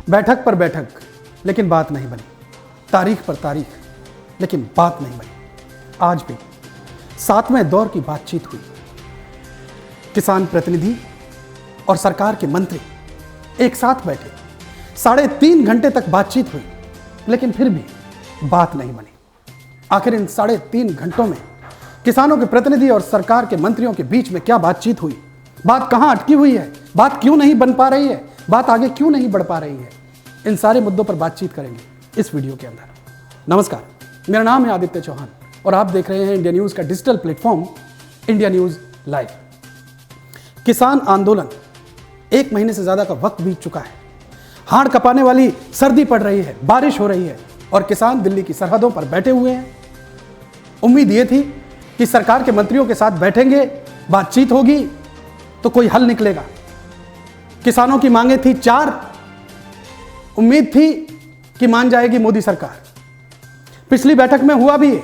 बैठक पर बैठक लेकिन बात नहीं बनी, तारीख पर तारीख लेकिन बात नहीं बनी। आज भी 7वें दौर की बातचीत हुई। किसान प्रतिनिधि और सरकार के मंत्री एक साथ बैठे, 3.5 घंटे तक बातचीत हुई, लेकिन फिर भी बात नहीं बनी। आखिर इन 3.5 घंटों में किसानों के प्रतिनिधि और सरकार के मंत्रियों के बीच में क्या बातचीत हुई? बात कहां अटकी हुई है? बात क्यों नहीं बन पा रही है? बात आगे क्यों नहीं बढ़ पा रही है? इन सारे मुद्दों पर बातचीत करेंगे इस वीडियो के अंदर। नमस्कार, मेरा नाम है आदित्य चौहान और आप देख रहे हैं इंडिया न्यूज़ का digital platform India news live. किसान आंदोलन 1 महीने से ज़्यादा का वक्त बीत चुका है। हाड़ कपाने वाली सर्दी पड़ रही है, बारिश हो रही है और किसान दिल्ली की सरहदों पर बैठे हुए हैं। उम्मीद ये थी कि सरकार के मंत्रियों के साथ बैठेंगे, बातचीत होगी तो कोई हल निकलेगा। किसानों की मांगे थी 4, उम्मीद थी कि मान जाएगी मोदी सरकार। पिछली बैठक में हुआ भी है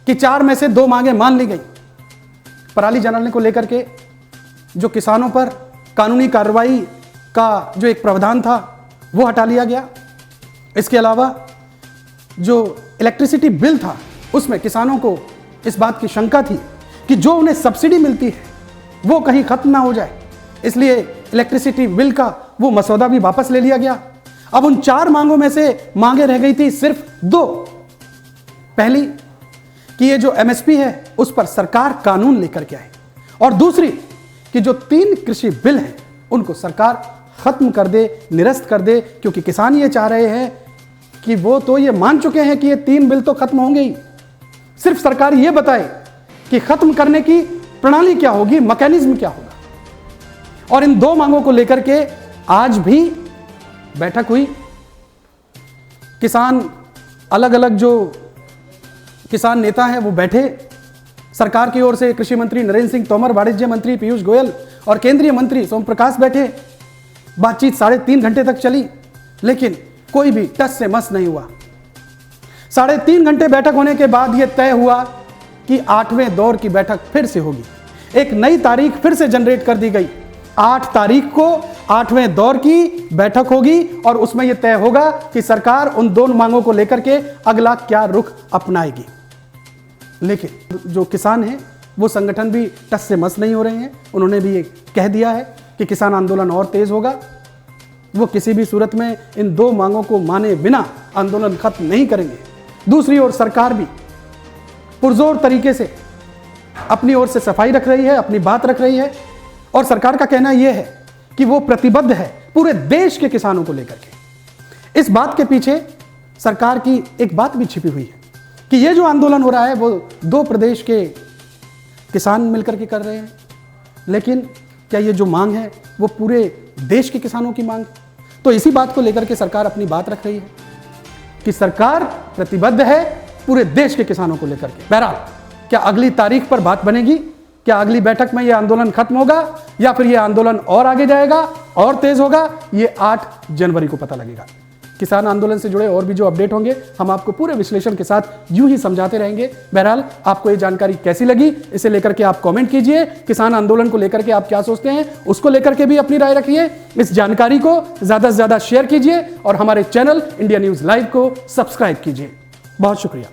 कि 4 में से 2 मांगे मान ली गई। पराली जलाने को लेकर के जो किसानों पर कानूनी कार्रवाई का जो एक प्रावधान था वो हटा लिया गया। इसके अलावा जो इलेक्ट्रिसिटी बिल था उसमें किसानों को इस बात की शंका थी कि जो उन्हें सब्सिडी मिलती है वो कहीं खत्म ना हो जाए, इसलिए इलेक्ट्रिसिटी बिल का वो मसौदा भी वापस ले लिया गया। अब उन 4 मांगों में से मांगे रह गई थी सिर्फ 2। पहली कि ये जो एमएसपी है उस पर सरकार कानून लेकर के आए, और दूसरी कि जो 3 कृषि बिल हैं उनको सरकार खत्म कर दे, निरस्त कर दे, क्योंकि किसान ये चाह रहे हैं कि वो तो ये मान चुके हैं कि ये 3 बिल तो खत्म होंगे ही, सिर्फ सरकार ये बताए कि खत्म करने की प्रणाली क्या होगी, मैकेनिज्म क्या होगा। और इन 2 मांगों को लेकर के आज भी बैठक हुई। किसान अलग अलग जो किसान नेता हैं वो बैठे। सरकार की ओर से कृषि मंत्री नरेंद्र सिंह तोमर, वाणिज्य मंत्री पीयूष गोयल और केंद्रीय मंत्री सोम प्रकाश बैठे। बातचीत 3.5 घंटे तक चली, लेकिन कोई भी टस से मस नहीं हुआ। 3.5 घंटे बैठक होने के बाद यह तय हुआ कि 8वें दौर की बैठक फिर से होगी। एक नई तारीख फिर से जनरेट कर दी गई। 8 तारीख को 8वें दौर की बैठक होगी और उसमें यह तय होगा कि सरकार उन 2 मांगों को लेकर के अगला क्या रुख अपनाएगी। लेकिन जो किसान हैं वो संगठन भी टस से मस नहीं हो रहे हैं। उन्होंने भी ये कह दिया है कि किसान आंदोलन और तेज होगा। वो किसी भी सूरत में इन 2 मांगों को माने बिना आंदोलन खत्म नहीं करेंगे। दूसरी ओर सरकार भी पुरजोर तरीके से अपनी ओर से सफाई रख रही है, अपनी बात रख रही है, और सरकार का कहना यह है कि वो प्रतिबद्ध है पूरे देश के किसानों को लेकर के। इस बात के पीछे सरकार की एक बात भी छिपी हुई है कि ये जो आंदोलन हो रहा है वो 2 प्रदेश के किसान मिलकर के कर रहे हैं, लेकिन क्या ये जो मांग है वो पूरे देश के किसानों की मांग? तो इसी बात को लेकर के सरकार अपनी बात रख रही है कि सरकार प्रतिबद्ध है पूरे देश के किसानों को लेकर के। बहरहाल, क्या अगली तारीख पर बात बनेगी? क्या अगली बैठक में यह आंदोलन खत्म होगा या फिर यह आंदोलन और आगे जाएगा और तेज होगा? ये 8 जनवरी को पता लगेगा। किसान आंदोलन से जुड़े और भी जो अपडेट होंगे हम आपको पूरे विश्लेषण के साथ यूं ही समझाते रहेंगे। बहरहाल, आपको ये जानकारी कैसी लगी इसे लेकर के आप कमेंट कीजिए। किसान आंदोलन को लेकर के आप क्या सोचते हैं उसको लेकर के भी अपनी राय रखिए। इस जानकारी को ज्यादा से ज्यादा शेयर कीजिए और हमारे चैनल इंडिया न्यूज़ लाइव को सब्सक्राइब कीजिए। बहुत शुक्रिया।